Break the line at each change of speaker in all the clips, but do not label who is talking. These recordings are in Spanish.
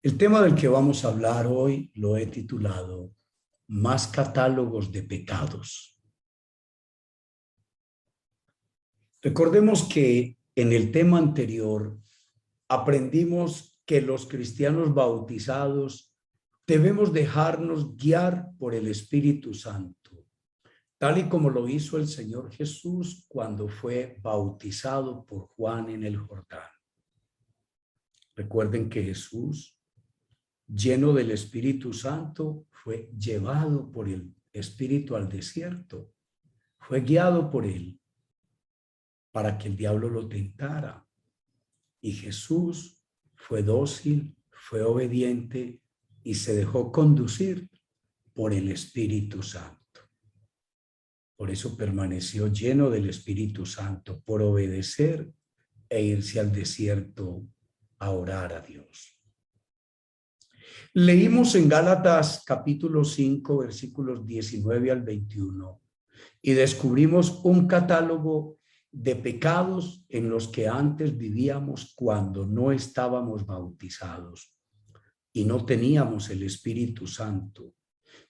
El tema del que vamos a hablar hoy lo he titulado Más catálogos de pecados. Recordemos que en el tema anterior aprendimos que los cristianos bautizados debemos dejarnos guiar por el Espíritu Santo, tal y como lo hizo el Señor Jesús cuando fue bautizado por Juan en el Jordán. Recuerden que Jesús, lleno del Espíritu Santo, fue llevado por el Espíritu al desierto, fue guiado por él para que el diablo lo tentara. Y Jesús fue dócil, fue obediente y se dejó conducir por el Espíritu Santo. Por eso permaneció lleno del Espíritu Santo, por obedecer e irse al desierto a orar a Dios. Leímos en Gálatas capítulo 5, versículos 19 al 21, y descubrimos un catálogo de pecados en los que antes vivíamos cuando no estábamos bautizados y no teníamos el Espíritu Santo.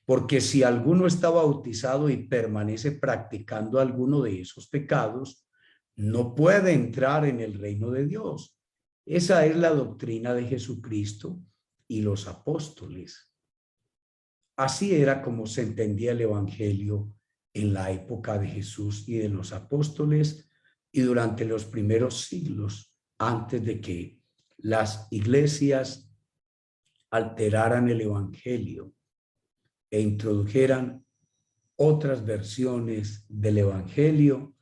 Porque si alguno está bautizado y permanece practicando alguno de esos pecados, no puede entrar en el reino de Dios. Esa es la doctrina de Jesucristo y los apóstoles. Así era como se entendía el evangelio en la época de Jesús y de los apóstoles y durante los primeros siglos, antes de que las iglesias alteraran el evangelio e introdujeran otras versiones del evangelio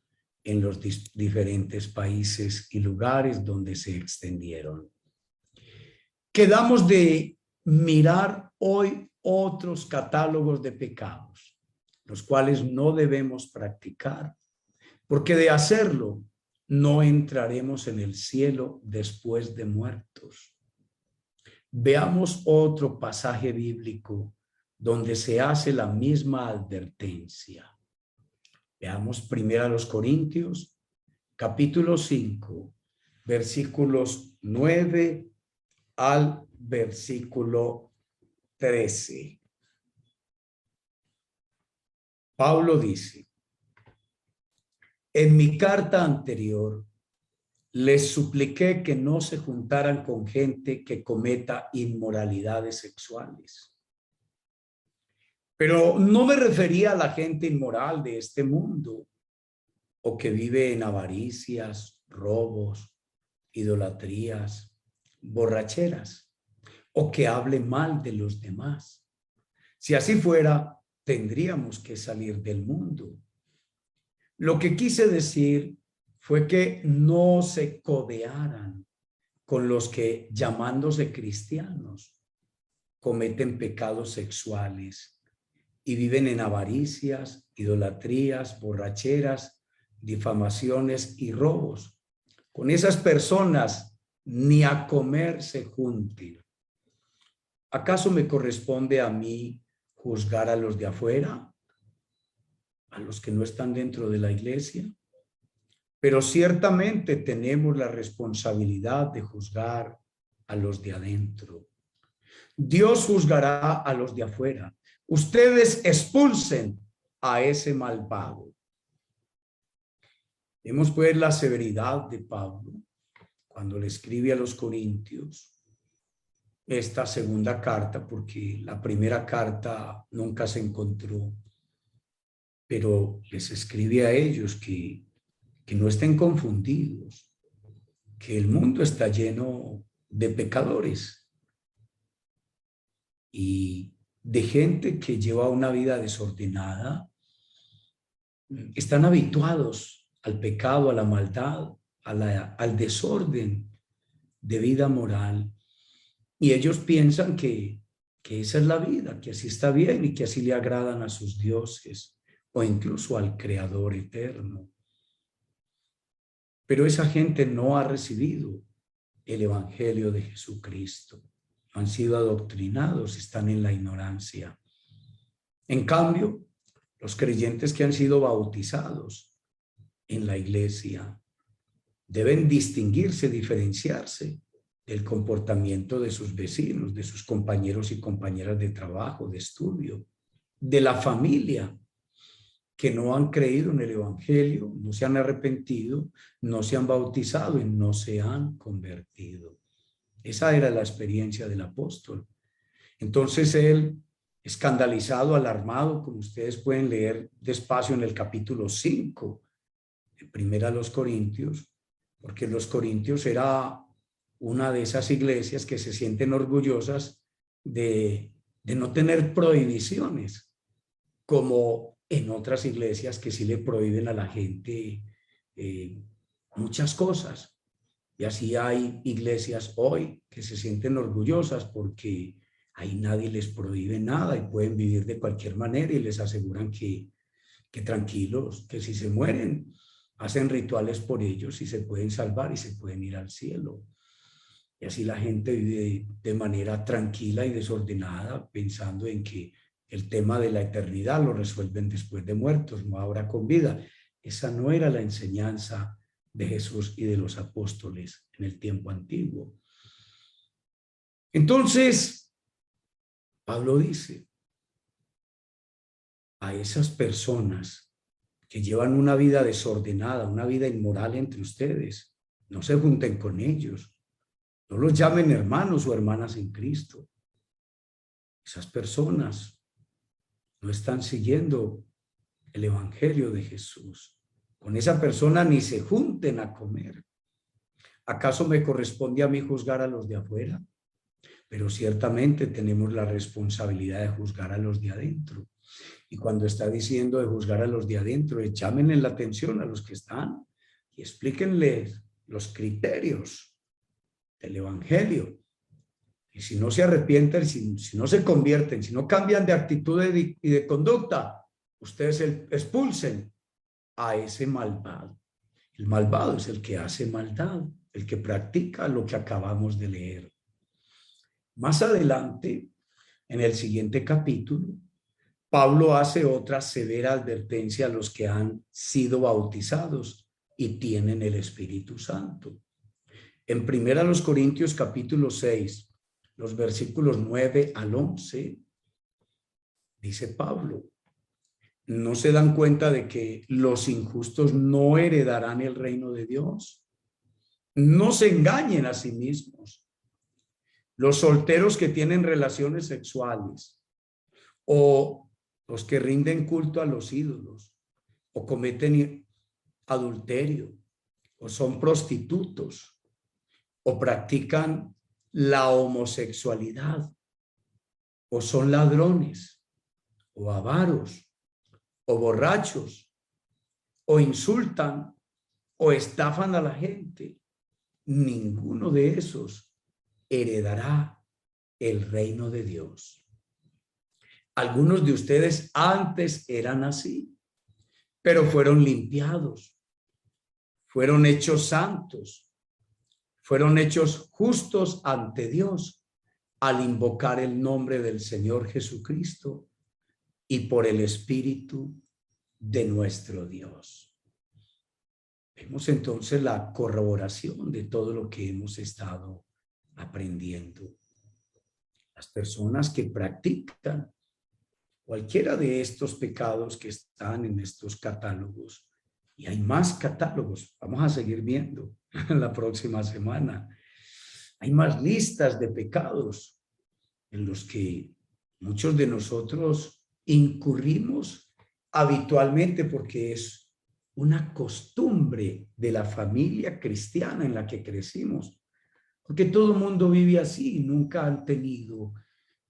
en los diferentes países y lugares donde se extendieron. Quedamos de mirar hoy otros catálogos de pecados, los cuales no debemos practicar, porque de hacerlo no entraremos en el cielo después de muertos. Veamos otro pasaje bíblico donde se hace la misma advertencia. Veamos primero a los Corintios, capítulo 5, versículos 9 al versículo 13. Pablo dice: en mi carta anterior les supliqué que no se juntaran con gente que cometa inmoralidades sexuales. Pero no me refería a la gente inmoral de este mundo o que vive en avaricias, robos, idolatrías, borracheras o que hable mal de los demás. Si así fuera, tendríamos que salir del mundo. Lo que quise decir fue que no se codearan con los que, llamándose cristianos, cometen pecados sexuales y viven en avaricias, idolatrías, borracheras, difamaciones y robos. Con esas personas ni a comer se junten. ¿Acaso me corresponde a mí juzgar a los de afuera? ¿A los que no están dentro de la iglesia? Pero ciertamente tenemos la responsabilidad de juzgar a los de adentro. Dios juzgará a los de afuera. Ustedes expulsen a ese malvado. Vemos pues la severidad de Pablo cuando le escribe a los Corintios esta segunda carta, porque la primera carta nunca se encontró, pero les escribe a ellos que no estén confundidos, que el mundo está lleno de pecadores y de gente que lleva una vida desordenada. Están habituados al pecado, a la maldad, al desorden de vida moral, y ellos piensan que esa es la vida, que así está bien y que así le agradan a sus dioses o incluso al Creador eterno. Pero esa gente no ha recibido el evangelio de Jesucristo. Han sido adoctrinados, están en la ignorancia. En cambio, los creyentes que han sido bautizados en la iglesia deben distinguirse, diferenciarse del comportamiento de sus vecinos, de sus compañeros y compañeras de trabajo, de estudio, de la familia, que no han creído en el evangelio, no se han arrepentido, no se han bautizado y no se han convertido. Esa era la experiencia del apóstol. Entonces él, escandalizado, alarmado, como ustedes pueden leer despacio en el capítulo 5, de Primera a los Corintios, porque los Corintios era una de esas iglesias que se sienten orgullosas de no tener prohibiciones, como en otras iglesias que sí le prohíben a la gente muchas cosas. Y así hay iglesias hoy que se sienten orgullosas porque ahí nadie les prohíbe nada y pueden vivir de cualquier manera y les aseguran que tranquilos, que si se mueren, hacen rituales por ellos y se pueden salvar y se pueden ir al cielo. Y así la gente vive de manera tranquila y desordenada, pensando en que el tema de la eternidad lo resuelven después de muertos, no ahora con vida. Esa no era la enseñanza de Jesús y de los apóstoles en el tiempo antiguo. Entonces, Pablo dice a esas personas que llevan una vida desordenada, una vida inmoral entre ustedes, no se junten con ellos, no los llamen hermanos o hermanas en Cristo. Esas personas no están siguiendo el evangelio de Jesús. Con esa persona ni se junten a comer. ¿Acaso me corresponde a mí juzgar a los de afuera? Pero ciertamente tenemos la responsabilidad de juzgar a los de adentro. Y cuando está diciendo de juzgar a los de adentro, llámenle la atención a los que están y explíquenles los criterios del evangelio. Y si no se arrepienten, si no se convierten, si no cambian de actitud y de conducta, ustedes expulsen a ese malvado. El malvado es el que hace maldad, el que practica lo que acabamos de leer. Más adelante, en el siguiente capítulo, Pablo hace otra severa advertencia a los que han sido bautizados y tienen el Espíritu Santo. En 1 Corintios capítulo 6, los versículos 9 al 11, dice Pablo, ¿no se dan cuenta de que los injustos no heredarán el reino de Dios? No se engañen a sí mismos. Los solteros que tienen relaciones sexuales o los que rinden culto a los ídolos o cometen adulterio o son prostitutos o practican la homosexualidad o son ladrones o avaros o borrachos o insultan o estafan a la gente, ninguno de esos heredará el reino de Dios. Algunos de ustedes antes eran así, pero fueron limpiados, fueron hechos santos, fueron hechos justos ante Dios al invocar el nombre del Señor Jesucristo y por el Espíritu de nuestro Dios. Vemos entonces la corroboración de todo lo que hemos estado aprendiendo. Las personas que practican cualquiera de estos pecados que están en estos catálogos, y hay más catálogos, vamos a seguir viendo la próxima semana, hay más listas de pecados en los que muchos de nosotros incurrimos habitualmente porque es una costumbre de la familia cristiana en la que crecimos, porque todo el mundo vive así, nunca han tenido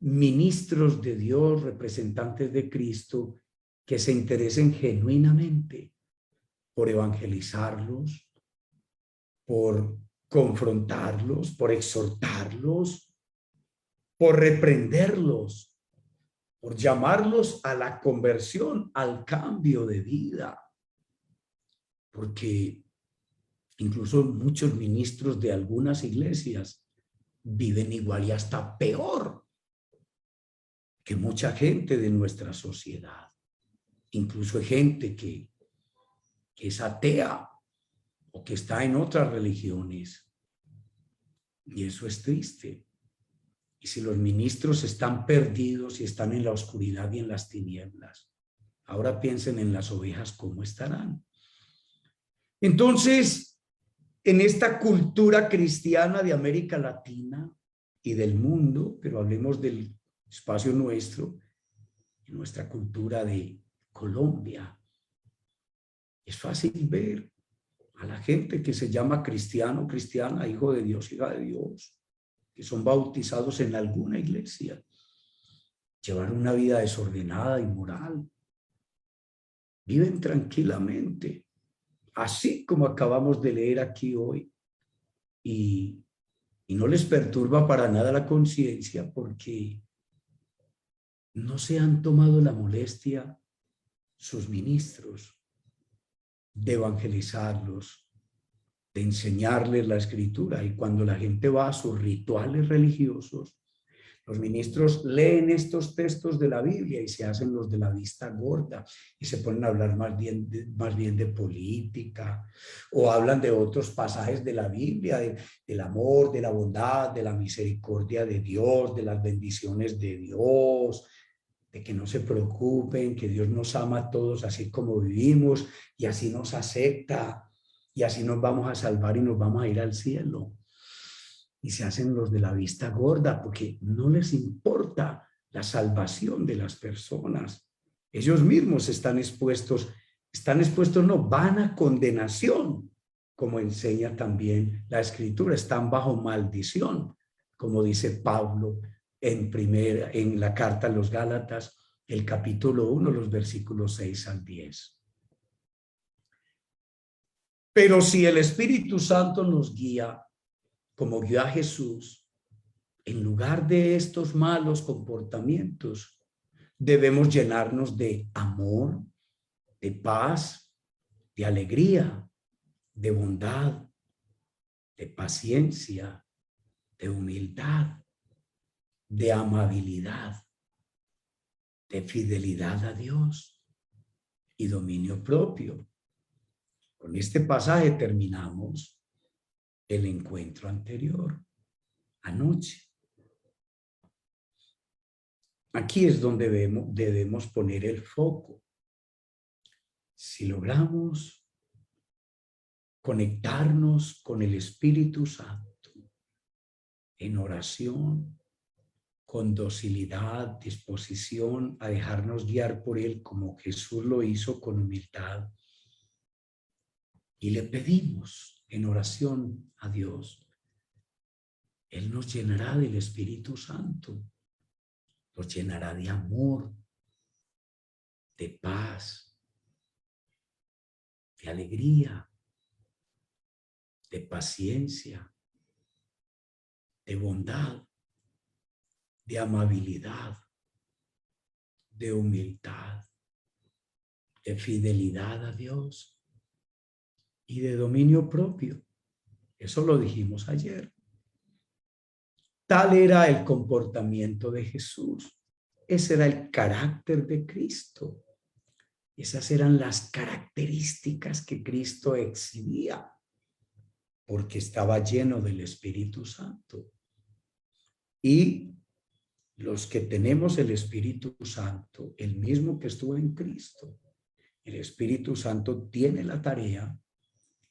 ministros de Dios, representantes de Cristo, que se interesen genuinamente por evangelizarlos, por confrontarlos, por exhortarlos, por reprenderlos, por llamarlos a la conversión, al cambio de vida. Porque incluso muchos ministros de algunas iglesias viven igual y hasta peor que mucha gente de nuestra sociedad. Incluso hay gente que es atea o que está en otras religiones. Y eso es triste. Y si los ministros están perdidos y están en la oscuridad y en las tinieblas, ahora piensen en las ovejas, ¿cómo estarán? Entonces, en esta cultura cristiana de América Latina y del mundo, pero hablemos del espacio nuestro, en nuestra cultura de Colombia, es fácil ver a la gente que se llama cristiano, cristiana, hijo de Dios, hija de Dios, que son bautizados en alguna iglesia, llevar una vida desordenada, inmoral, viven tranquilamente, así como acabamos de leer aquí hoy, y no les perturba para nada la conciencia porque no se han tomado la molestia sus ministros de evangelizarlos, de enseñarles la escritura. Y cuando la gente va a sus rituales religiosos, los ministros leen estos textos de la Biblia y se hacen los de la vista gorda y se ponen a hablar más bien de política, o hablan de otros pasajes de la Biblia, del amor, de la bondad, de la misericordia de Dios, de las bendiciones de Dios, de que no se preocupen, que Dios nos ama a todos así como vivimos y así nos acepta y así nos vamos a salvar y nos vamos a ir al cielo. Y se hacen los de la vista gorda porque no les importa la salvación de las personas. Ellos mismos están expuestos, no, van a condenación, como enseña también la Escritura, están bajo maldición, como dice Pablo en la carta a los Gálatas, el capítulo 1, los versículos 6 al 10. Pero si el Espíritu Santo nos guía, como guió a Jesús, en lugar de estos malos comportamientos, debemos llenarnos de amor, de paz, de alegría, de bondad, de paciencia, de humildad, de amabilidad, de fidelidad a Dios y dominio propio. Con este pasaje terminamos el encuentro anterior, anoche. Aquí es donde debemos poner el foco. Si logramos conectarnos con el Espíritu Santo en oración, con docilidad, disposición a dejarnos guiar por Él como Jesús lo hizo con humildad, y le pedimos en oración a Dios, Él nos llenará del Espíritu Santo, nos llenará de amor, de paz, de alegría, de paciencia, de bondad, de amabilidad, de humildad, de fidelidad a Dios y de dominio propio. Eso lo dijimos ayer. Tal era el comportamiento de Jesús. Ese era el carácter de Cristo. Esas eran las características que Cristo exhibía, porque estaba lleno del Espíritu Santo. Y los que tenemos el Espíritu Santo, el mismo que estuvo en Cristo, el Espíritu Santo tiene la tarea,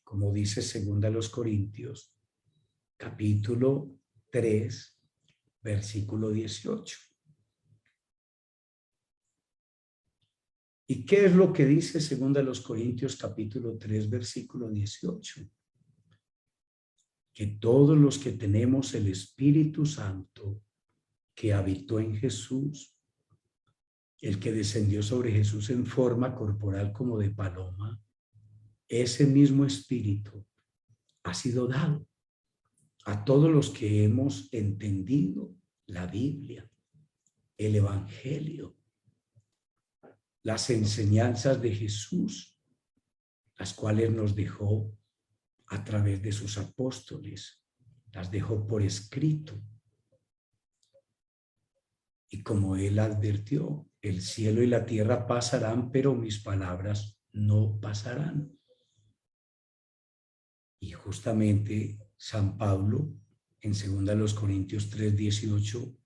como dice 2 Corintios, capítulo 3, versículo 18. ¿Y qué es lo que dice 2 Corintios, capítulo 3, versículo 18? Que todos los que tenemos el Espíritu Santo que habitó en Jesús, el que descendió sobre Jesús en forma corporal como de paloma, ese mismo Espíritu ha sido dado a todos los que hemos entendido la Biblia, el Evangelio, las enseñanzas de Jesús, las cuales nos dejó a través de sus apóstoles, las dejó por escrito. Y como él advirtió, el cielo y la tierra pasarán, pero mis palabras no pasarán. Y justamente San Pablo en 2 Corintios 3:18,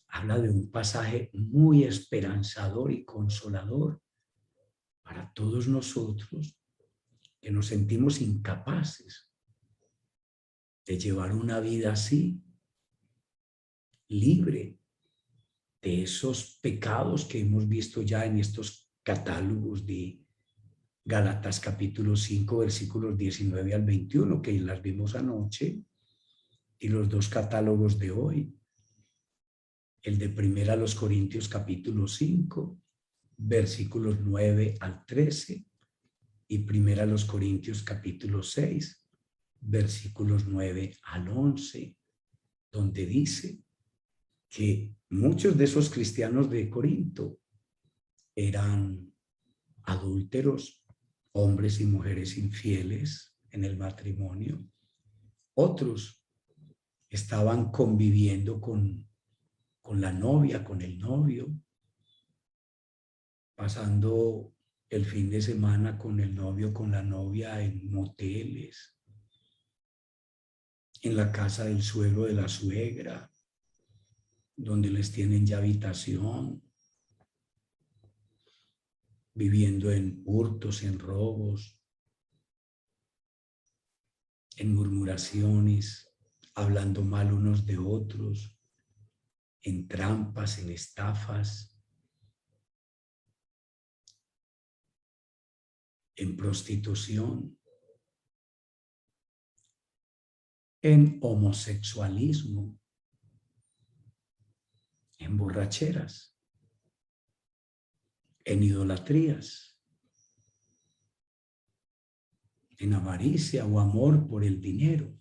habla de un pasaje muy esperanzador y consolador para todos nosotros que nos sentimos incapaces de llevar una vida así, libre de esos pecados que hemos visto ya en estos catálogos de Gálatas capítulo 5, versículos 19 al 21, que las vimos anoche, y los dos catálogos de hoy. El de 1 Corintios capítulo 5, versículos 9 al 13, y 1 Corintios capítulo 6, versículos 9 al 11, donde dice que muchos de esos cristianos de Corinto eran adúlteros, hombres y mujeres infieles en el matrimonio. Otros estaban conviviendo con la novia, con el novio, pasando el fin de semana con el novio, con la novia en moteles, en la casa del suegro, de la suegra, donde les tienen ya habitación, viviendo en hurtos, en robos, en murmuraciones, hablando mal unos de otros, en trampas, en estafas, en prostitución, en homosexualismo, en borracheras, en idolatrías, en avaricia o amor por el dinero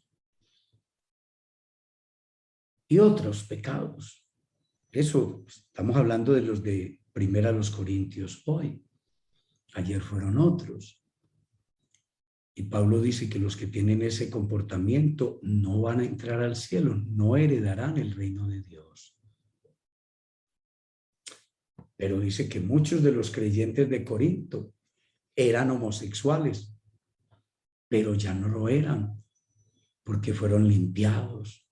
y otros pecados. Eso estamos hablando de los de 1 Corintios hoy. Ayer fueron otros. Y Pablo dice que los que tienen ese comportamiento no van a entrar al cielo, no heredarán el reino de Dios. Pero dice que muchos de los creyentes de Corinto eran homosexuales, pero ya no lo eran, porque fueron limpiados,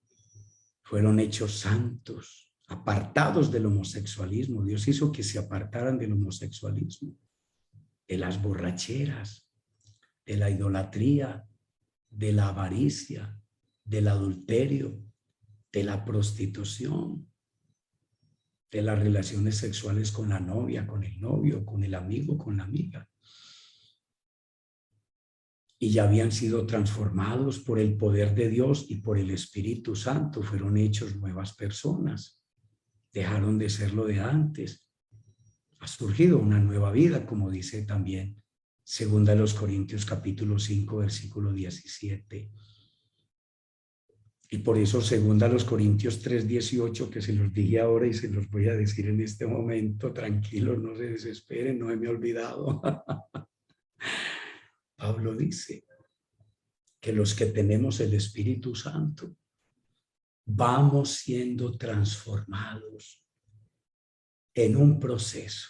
fueron hechos santos, apartados del homosexualismo. Dios hizo que se apartaran del homosexualismo, de las borracheras, de la idolatría, de la avaricia, del adulterio, de la prostitución, de las relaciones sexuales con la novia, con el novio, con el amigo, con la amiga. Y ya habían sido transformados por el poder de Dios y por el Espíritu Santo, fueron hechos nuevas personas, dejaron de ser lo de antes. Ha surgido una nueva vida, como dice también 2 Corintios capítulo 5, versículo 17. Y por eso 2 Corintios 3:18, que se los dije ahora y se los voy a decir en este momento, tranquilos, no se desesperen, no me he olvidado. Pablo dice que los que tenemos el Espíritu Santo vamos siendo transformados en un proceso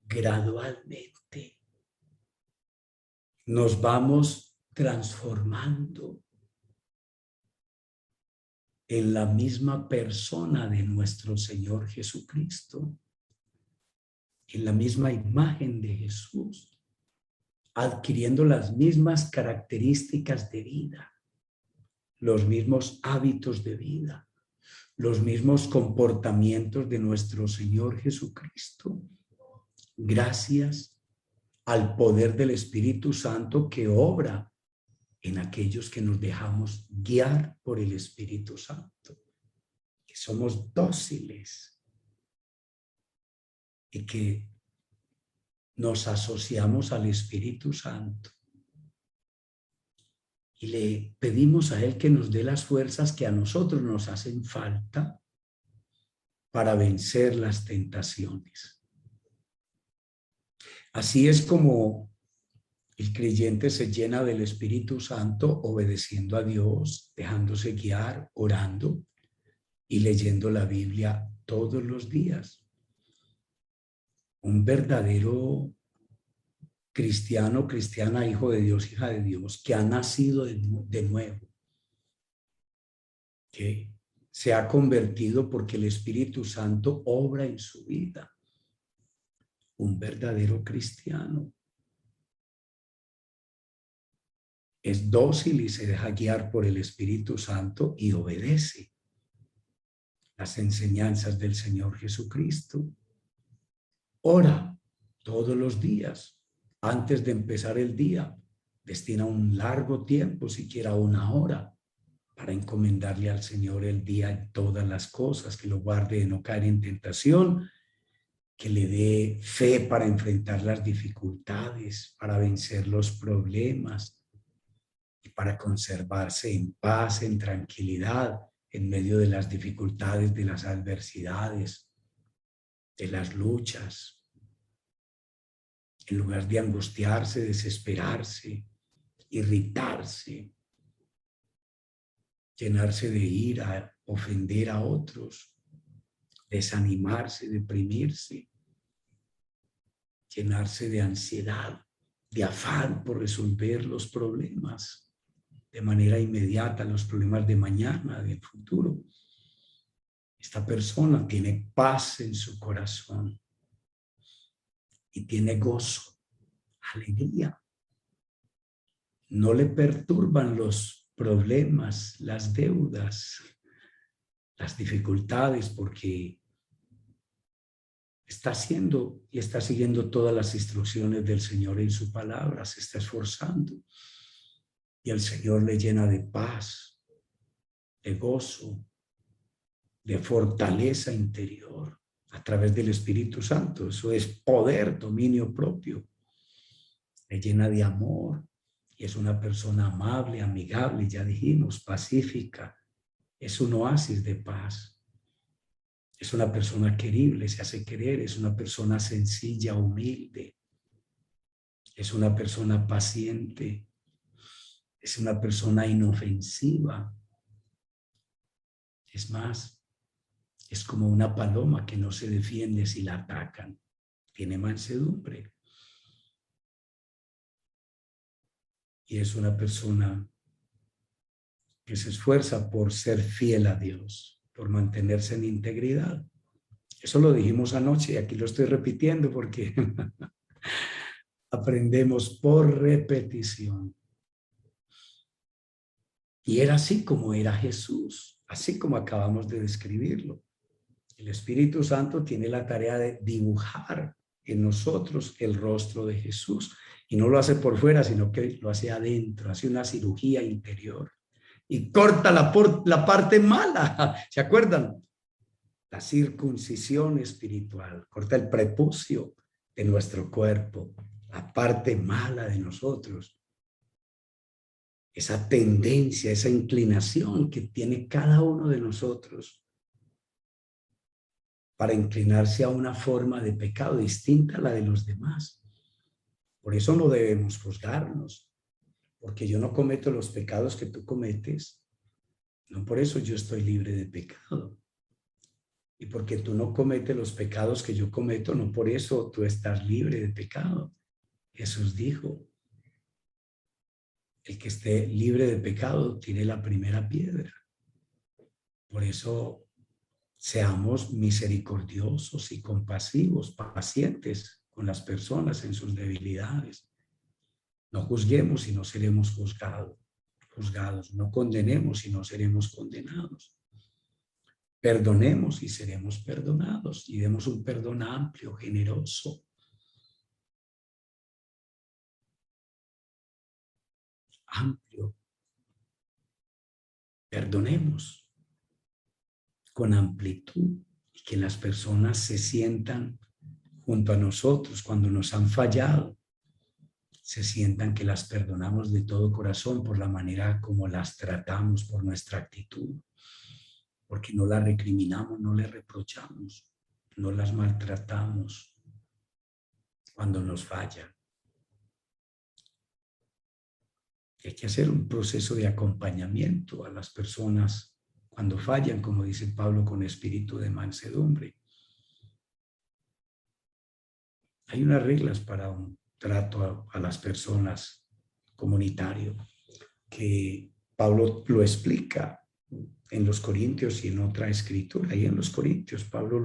gradualmente. Nos vamos transformando en la misma persona de nuestro Señor Jesucristo, en la misma imagen de Jesús, adquiriendo las mismas características de vida, los mismos hábitos de vida, los mismos comportamientos de nuestro Señor Jesucristo, gracias al poder del Espíritu Santo que obra en aquellos que nos dejamos guiar por el Espíritu Santo, que somos dóciles y que nos asociamos al Espíritu Santo y le pedimos a Él que nos dé las fuerzas que a nosotros nos hacen falta para vencer las tentaciones. Así es como el creyente se llena del Espíritu Santo obedeciendo a Dios, dejándose guiar, orando y leyendo la Biblia todos los días. Un verdadero cristiano, cristiana, hijo de Dios, hija de Dios, que ha nacido de nuevo, que se ha convertido porque el Espíritu Santo obra en su vida. Un verdadero cristiano es dócil y se deja guiar por el Espíritu Santo y obedece las enseñanzas del Señor Jesucristo. Ora todos los días antes de empezar el día. Destina un largo tiempo, siquiera 1 hora, para encomendarle al Señor el día en todas las cosas, que lo guarde de no caer en tentación, que le dé fe para enfrentar las dificultades, para vencer los problemas y para conservarse en paz, en tranquilidad, en medio de las dificultades, de las adversidades, de las luchas. En lugar de angustiarse, desesperarse, irritarse, llenarse de ira, ofender a otros, desanimarse, deprimirse, llenarse de ansiedad, de afán por resolver los problemas de manera inmediata, los problemas de mañana, del futuro. Esta persona tiene paz en su corazón y tiene gozo, alegría. No le perturban los problemas, las deudas, las dificultades, porque está haciendo y está siguiendo todas las instrucciones del Señor en su palabra, se está esforzando. Y el Señor le llena de paz, de gozo, de fortaleza interior a través del Espíritu Santo. Eso es poder, dominio propio. Le llena de amor y es una persona amable, amigable, ya dijimos, pacífica. Es un oasis de paz. Es una persona querible, se hace querer. Es una persona sencilla, humilde. Es una persona paciente. Es una persona inofensiva. Es más, es como una paloma que no se defiende si la atacan. Tiene mansedumbre. Y es una persona que se esfuerza por ser fiel a Dios, por mantenerse en integridad. Eso lo dijimos anoche y aquí lo estoy repitiendo porque aprendemos por repetición. Y era así como era Jesús, así como acabamos de describirlo. El Espíritu Santo tiene la tarea de dibujar en nosotros el rostro de Jesús. Y no lo hace por fuera, sino que lo hace adentro, hace una cirugía interior. Y corta la parte mala. ¿Se acuerdan? La circuncisión espiritual. Corta el prepucio de nuestro cuerpo, la parte mala de nosotros. Esa tendencia, esa inclinación que tiene cada uno de nosotros para inclinarse a una forma de pecado distinta a la de los demás. Por eso no debemos juzgarnos, porque yo no cometo los pecados que tú cometes, no por eso yo estoy libre de pecado. Y porque tú no cometes los pecados que yo cometo, no por eso tú estás libre de pecado. Jesús dijo, el que esté libre de pecado tiene la primera piedra. Por eso seamos misericordiosos y compasivos, pacientes con las personas en sus debilidades. No juzguemos y no seremos juzgados. No condenemos y no seremos condenados. Perdonemos y seremos perdonados. Y demos un perdón amplio, generoso. Amplio. Perdonemos con amplitud y que las personas se sientan junto a nosotros cuando nos han fallado. Se sientan que las perdonamos de todo corazón por la manera como las tratamos, por nuestra actitud, porque no las recriminamos, no les reprochamos, no las maltratamos cuando nos fallan. Hay que hacer un proceso de acompañamiento a las personas cuando fallan, como dice Pablo, con espíritu de mansedumbre. Hay unas reglas para un trato a las personas comunitario que Pablo lo explica en los Corintios y en otra escritura. Y en los Corintios Pablo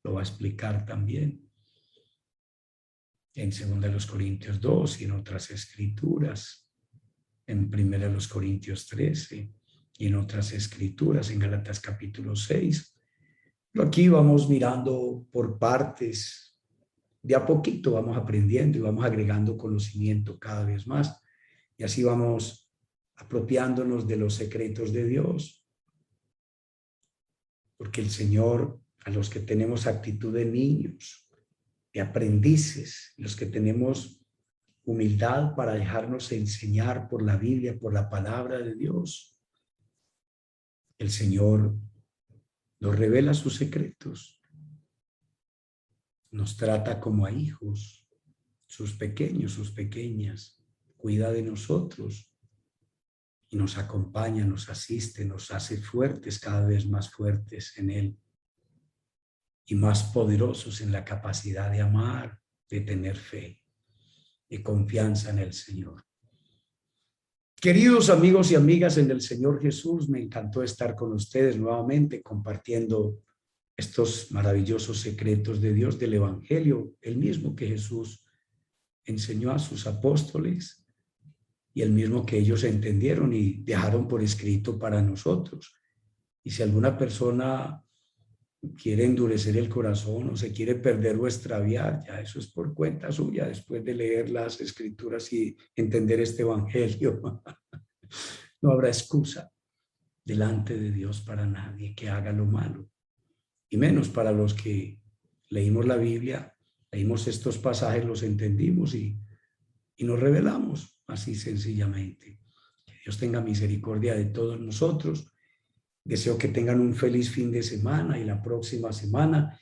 lo va a explicar también. En 2 Corintios 2 y en otras escrituras. En 1 Corintios 13 y en otras escrituras, en Gálatas capítulo 6. Pero aquí vamos mirando por partes. De a poquito vamos aprendiendo y vamos agregando conocimiento cada vez más. Y así vamos apropiándonos de los secretos de Dios. Porque el Señor, a los que tenemos actitud de niños, de aprendices, los que tenemos humildad para dejarnos enseñar por la Biblia, por la palabra de Dios, el Señor nos revela sus secretos, nos trata como a hijos, sus pequeños, sus pequeñas, cuida de nosotros y nos acompaña, nos asiste, nos hace fuertes, cada vez más fuertes en Él y más poderosos en la capacidad de amar, de tener fe y confianza en el Señor. Queridos amigos y amigas en el Señor Jesús, me encantó estar con ustedes nuevamente compartiendo estos maravillosos secretos de Dios, del Evangelio, el mismo que Jesús enseñó a sus apóstoles y el mismo que ellos entendieron y dejaron por escrito para nosotros. Y si alguna persona quiere endurecer el corazón o se quiere perder o extraviar, ya eso es por cuenta suya después de leer las escrituras y entender este Evangelio. No habrá excusa delante de Dios para nadie que haga lo malo, y menos para los que leímos la Biblia, leímos estos pasajes, los entendimos y nos revelamos así sencillamente. Que Dios tenga misericordia de todos nosotros. Deseo que tengan un feliz fin de semana y la próxima semana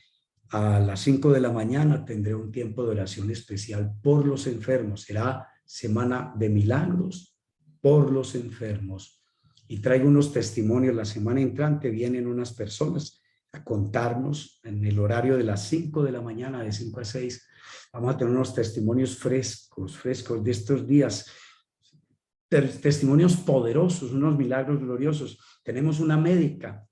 a las 5 de la mañana tendré un tiempo de oración especial por los enfermos. Será semana de milagros por los enfermos. Y traigo unos testimonios. La semana entrante vienen unas personas a contarnos en el horario de las 5 de la mañana, de 5 a 6. Vamos a tener unos testimonios frescos de estos días. Testimonios poderosos, unos milagros gloriosos. Tenemos una médica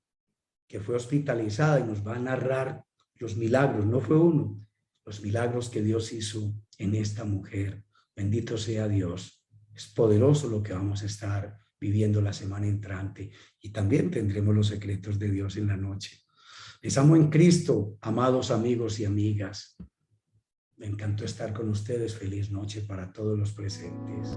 que fue hospitalizada y nos va a narrar los milagros, no fue uno, los milagros que Dios hizo en esta mujer. Bendito sea Dios. Es poderoso lo que vamos a estar viviendo la semana entrante y también tendremos los secretos de Dios en la noche. Les amo en Cristo, amados amigos y amigas. Me encantó estar con ustedes. Feliz noche para todos los presentes.